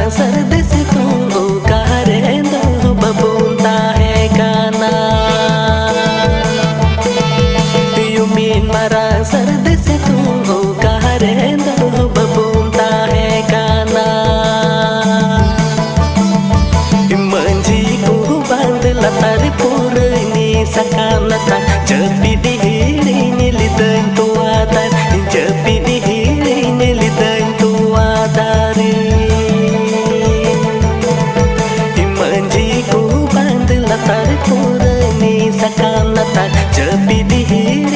Sardesitu karendo babunta hai kana Yumin mara sardesitu karendo babunta hai kana Menjiku bandela tari purni sakanatan Jepi dihiri lidan tuatan Jepi dihiri lidan tuatari Menjiku bandela tari purni sakanatan Jepi dihiri